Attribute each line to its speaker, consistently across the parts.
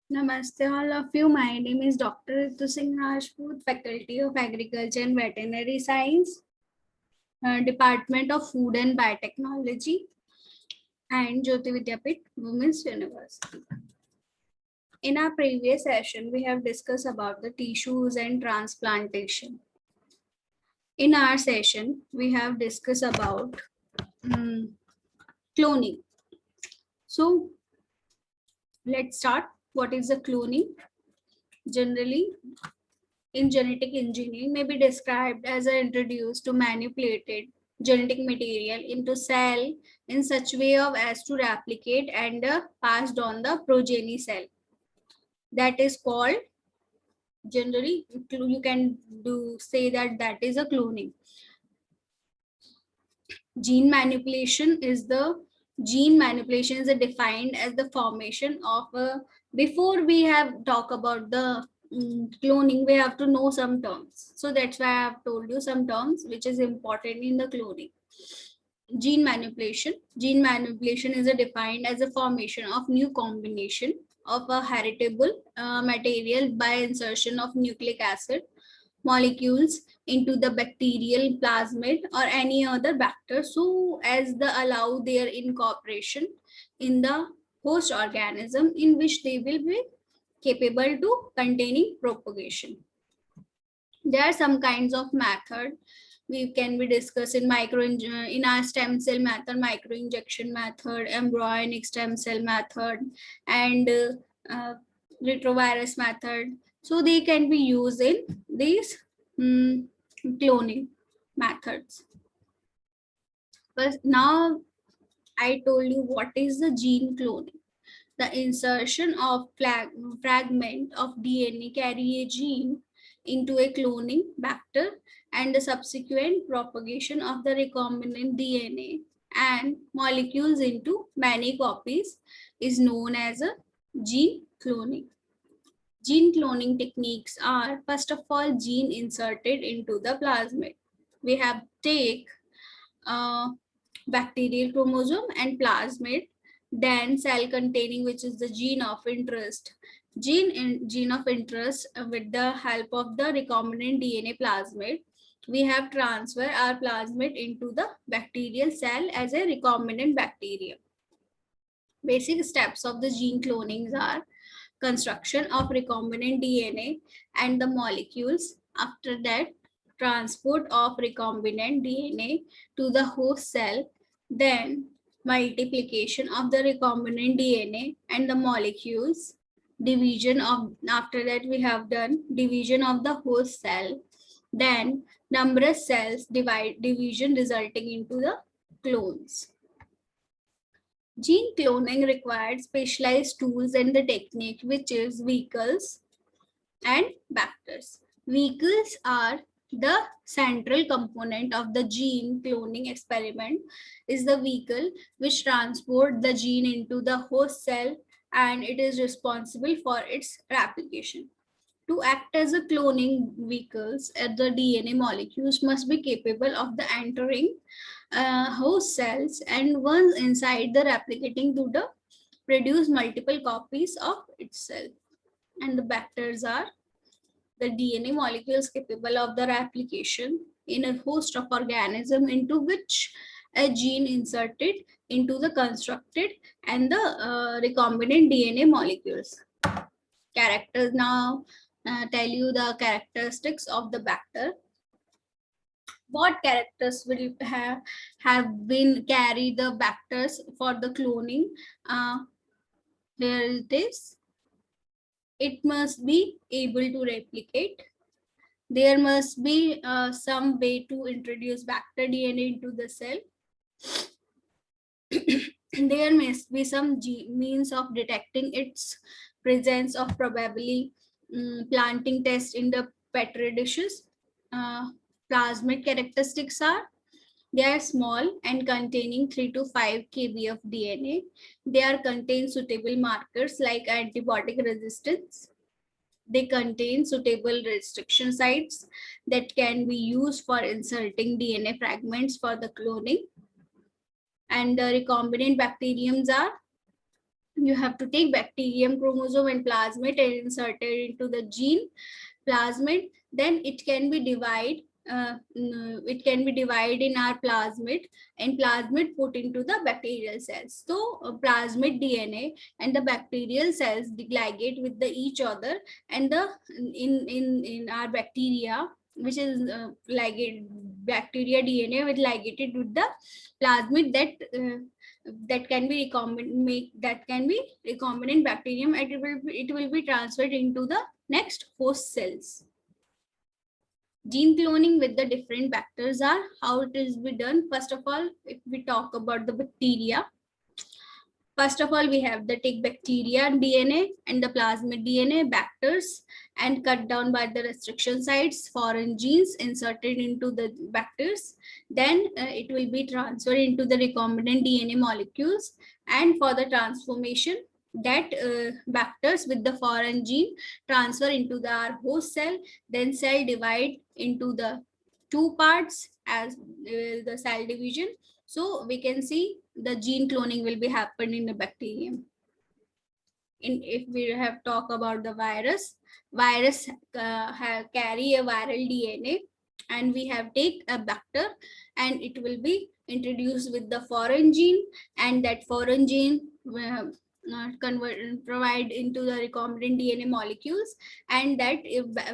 Speaker 1: Namaste all of you. My name is Dr. Ritu Singh Rajput, Faculty of Agriculture and Veterinary Science, Department of Food and Biotechnology, and Jyoti Vidyapit Women's University. In our previous session, we have discussed about the tissues and transplantation. In our session, we have discussed about cloning. So, let's start. What is the cloning? Generally, in genetic engineering may be described as introduced to manipulated genetic material into cell in such way of as to replicate and passed on the progeny cell. That is called, generally you can do say that is a cloning. Gene manipulation is defined as the formation of a, before we have talk about the cloning, we have to know some terms. So that's why I have told you some terms which is important in the cloning. Gene manipulation. Gene manipulation is defined as a formation of new combination of a heritable material by insertion of nucleic acid molecules into the bacterial plasmid or any other vector so as the allow their incorporation in the host organism in which they will be capable to containing propagation. There are some kinds of method we can be discussed in in our stem cell method, micro injection method, embryonic stem cell method, and retrovirus method. So they can be used in these cloning methods. But now I told you what is the gene cloning. The insertion of fragment of DNA carry a gene into a cloning vector and the subsequent propagation of the recombinant DNA and molecules into many copies is known as a gene cloning. Gene cloning techniques are, first of all, gene inserted into the plasmid. We have take bacterial chromosome and plasmid, then cell containing, which is the gene of interest. Gene of interest, with the help of the recombinant DNA plasmid, we have transfer our plasmid into the bacterial cell as a recombinant bacterium. Basic steps of the gene cloning are construction of recombinant DNA and the molecules. After that, transport of recombinant DNA to the host cell, then multiplication of the recombinant DNA and the molecules, division of, after that we have done division of the host cell, then numerous cells division resulting into the clones. Gene cloning required specialized tools and the technique, which is vehicles and vectors. Vehicles are the central component of the gene cloning experiment, is the vehicle which transport the gene into the host cell and it is responsible for its replication. To act as a cloning vehicles, the DNA molecules must be capable of the entering host cells and once inside the replicating to the produce multiple copies of itself. And the vectors are the DNA molecules capable of the replication in a host of organism into which a gene inserted into the constructed and the recombinant DNA molecules. Characters now tell you the characteristics of the vector. What characters will have been carry the vectors for the cloning? Here it is. It must be able to replicate. There must be some way to introduce vector DNA into the cell. There must be some means of detecting its presence of probably planting test in the petri dishes. Plasmid characteristics are they are small and containing 3 to 5 kb of DNA. They are contain suitable markers like antibiotic resistance. They contain suitable restriction sites that can be used for inserting DNA fragments for the cloning. And the recombinant bacteriums are you have to take bacterium chromosome and plasmid and insert it into the gene plasmid. Then it can be divided in our plasmid, and plasmid put into the bacterial cells. So plasmid DNA and the bacterial cells ligate with the each other, and the in our bacteria, which is ligate bacteria DNA with ligated with the plasmid, that can be recombinant bacterium, and it will be transferred into the next host cells. Gene cloning with the different vectors are how it is be done. First of all, if we talk about the bacteria, first of all, we have the take bacteria DNA and the plasmid DNA vectors and cut down by the restriction sites, foreign genes inserted into the vectors. Then it will be transferred into the recombinant DNA molecules, and for the transformation, that vectors with the foreign gene transfer into the our host cell. Then cell divide into the two parts as the cell division. So we can see the gene cloning will be happen in the bacterium. If we have talk about the virus carry a viral DNA, and we have take a vector, and it will be introduced with the foreign gene, and that foreign gene provide into the recombinant DNA molecules, and that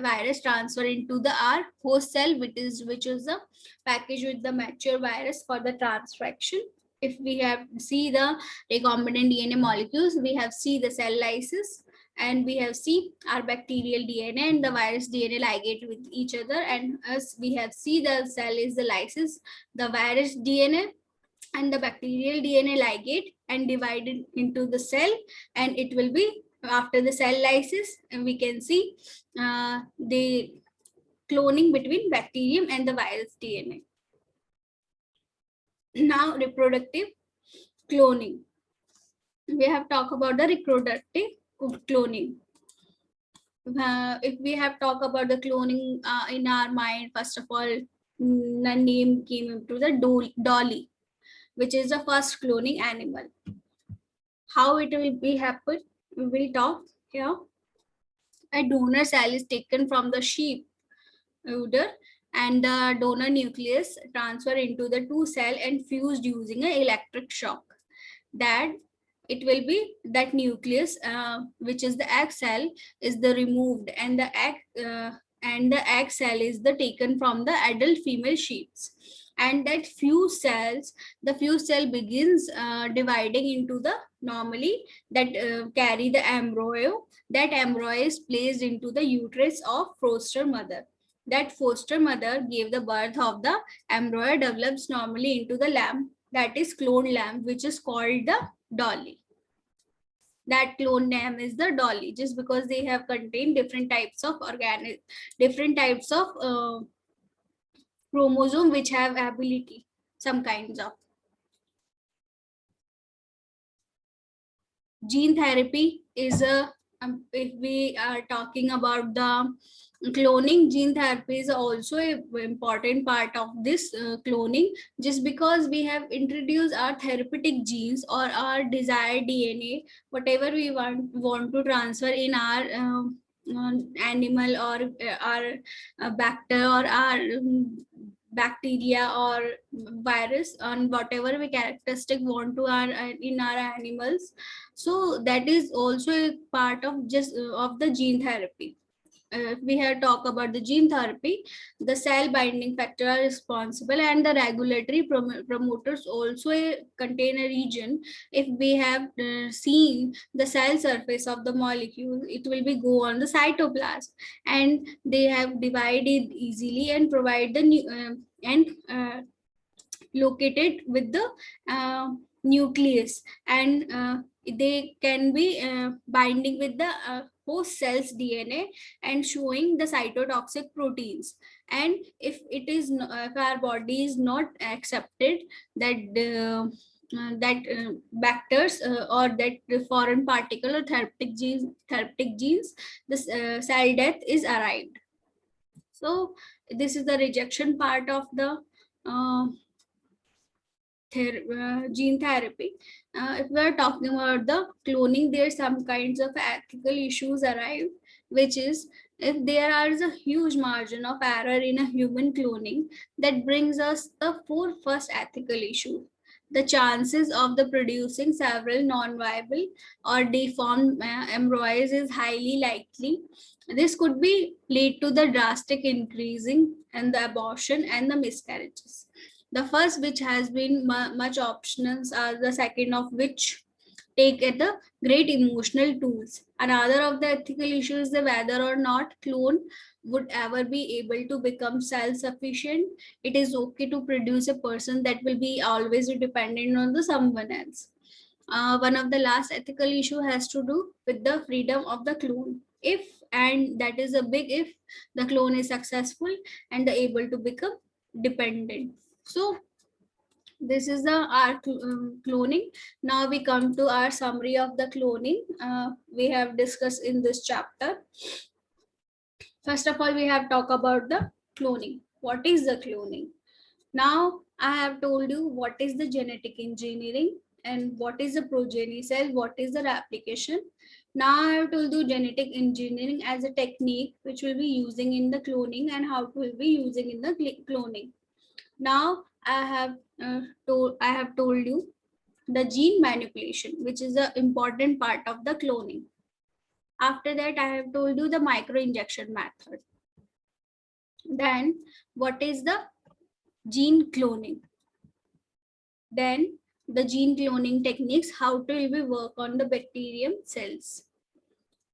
Speaker 1: virus transfer into the our host cell, which is the package with the mature virus for the transfection. If we have see the recombinant DNA molecules, we have see the cell lysis, and we have see our bacterial DNA and the virus DNA ligate with each other, and as we have see the cell is the lysis, the virus DNA and the bacterial DNA ligate and divided into the cell, and it will be after the cell lysis, and we can see the cloning between bacterium and the virus DNA. Now reproductive cloning. We have talked about the reproductive cloning. If we have talked about the cloning in our mind, first of all, the name came into the dolly, which is the first cloning animal. How it will be happen, we will talk here. A donor cell is taken from the sheep udder, and the donor nucleus transfer into the two cell and fused using an electric shock. That it will be that nucleus, which is the egg cell, is the removed, and the egg cell is the taken from the adult female sheeps, and that the fused cell begins dividing into the normally that carry the embryo. That embryo is placed into the uterus of foster mother. That foster mother gave the birth of the embryo, develops normally into the lamb, that is cloned lamb, which is called the dolly. That clone name is the dolly, just because they have contained different types of chromosome which have ability, some kinds of. Gene therapy is a if we are talking about the cloning, gene therapy is also an important part of this cloning, just because we have introduced our therapeutic genes or our desired DNA, whatever we want to transfer in our animal or our bacteria or our bacteria or virus, on whatever we characteristic want to our in our animals. So that is also a part of just of the gene therapy. We have talked about the gene therapy, the cell binding factor are responsible, and the regulatory promoters also contain a region. If we have seen the cell surface of the molecule, it will be go on the cytoplasm, and they have divided easily and provide the new and located with the nucleus, and they can be binding with the host cells DNA and showing the cytotoxic proteins. And if it is if our body is not accepted that vectors or that foreign particle or therapeutic genes, this cell death is arrived. So this is the rejection part of the gene therapy. If we are talking about the cloning, there are some kinds of ethical issues arise, which is if there is a huge margin of error in a human cloning, that brings us the four first ethical issue. The chances of the producing several non-viable or deformed embryos is highly likely. This could be lead to the drastic increasing and the abortion and the miscarriages. The first, which has been much options, are the second of which take at the great emotional tools. Another of the ethical issues is the whether or not clone would ever be able to become self-sufficient. It is okay to produce a person that will be always dependent on the someone else. One of the last ethical issue has to do with the freedom of the clone. If, and that is a big if, the clone is successful and able to become dependent. So this is the our cloning. Now we come to our summary of the cloning we have discussed in this chapter. First of all, we have talked about the cloning. What is the cloning? Now I have told you what is the genetic engineering and what is the progeny cell, what is the replication. Now I have told you genetic engineering as a technique which will be using in the cloning and how to will be using in the cloning. Now I have told you the gene manipulation, which is the important part of the cloning. After that, I have told you the micro injection method. Then what is the gene cloning? Then the gene cloning techniques, how to we work on the bacterium cells.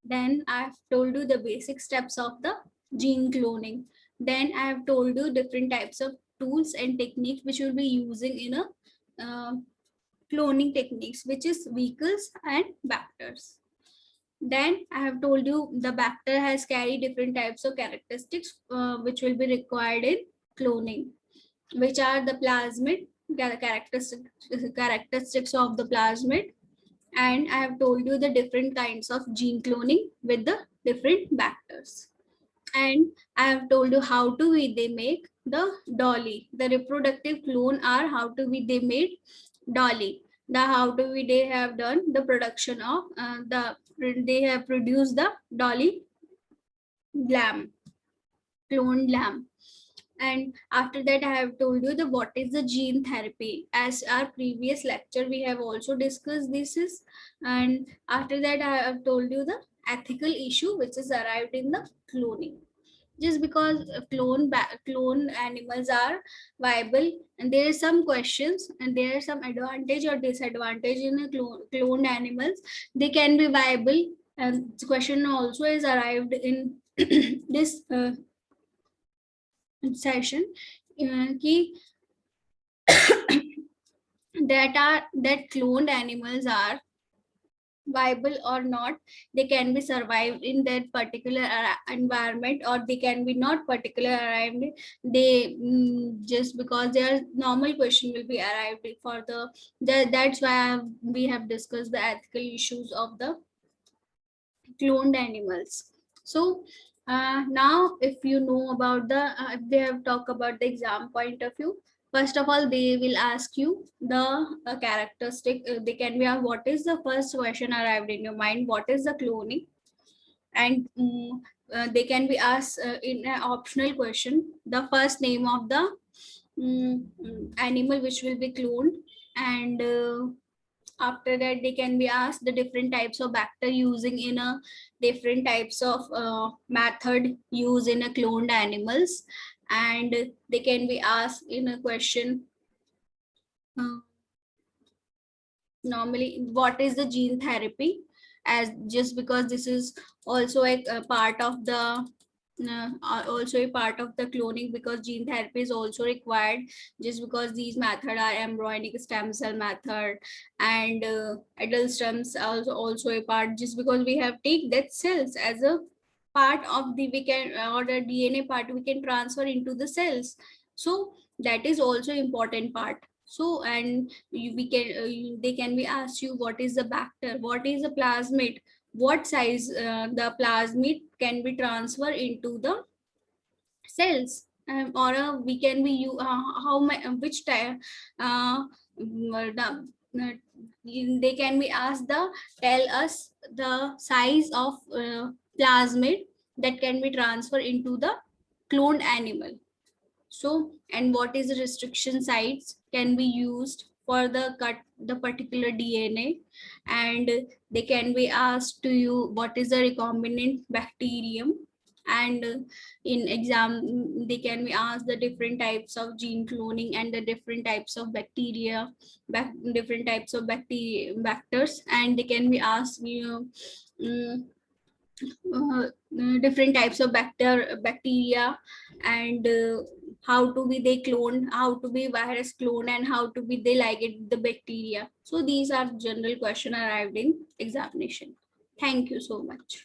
Speaker 1: Then I have told you the basic steps of the gene cloning. Then I have told you different types of tools and techniques which will be using in a cloning techniques, which is vehicles and vectors. Then I have told you the vector has carry different types of characteristics which will be required in cloning, which are the plasmid, characteristics of the plasmid. And I have told you the different kinds of gene cloning with the different vectors. And I have told you how to be they make the dolly. The reproductive clone are how to be they made dolly. The how to be they have done the production of they have produced the dolly lamb, cloned lamb. And after that, I have told you the what is the gene therapy. As our previous lecture, we have also discussed this is. And after that, I have told you the ethical issue which is arrived in the cloning. Just because clone animals are viable, and there are some questions and there are some advantage or disadvantage in a cloned animals, they can be viable. And the question also is arrived in this session कि that cloned animals are viable or not. They can be survived in that particular environment, or they can be not particular arrived. They just because their normal question will be arrived for that's why we have discussed the ethical issues of the cloned animals. So now if you know about the if they have talked about the exam point of view, first of all they will ask you the characteristic. They can be what is the first question arrived in your mind, what is the cloning. And they can be asked in an optional question the first name of the animal which will be cloned. And after that they can be asked the different types of vector using in a different types of method used in a cloned animals. And they can be asked in a question normally what is the gene therapy, as just because this is also a part of the also a part of the cloning, because gene therapy is also required, just because these methods are embryonic stem cell method. And adult stems also a part, just because we have take that cells as a part of the we can or the DNA part we can transfer into the cells. So that is also important part. So and we can they can be asked you what is the vector, what is the plasmid, what size the plasmid can be transferred into the cells. Or we can be you how which type they can be asked the tell us the size of plasmid that can be transferred into the cloned animal. So, and what is the restriction sites can be used for the cut the particular DNA, and they can be asked to you what is the recombinant bacterium, and in exam they can be asked the different types of gene cloning and the different types of bacteria, different types of bacteria vectors, and they can be asked mm, different types of bacteria, and how to be they clone, how to be virus clone, and how to be they ligate the bacteria. So these are general question arrived in examination. Thank you so much.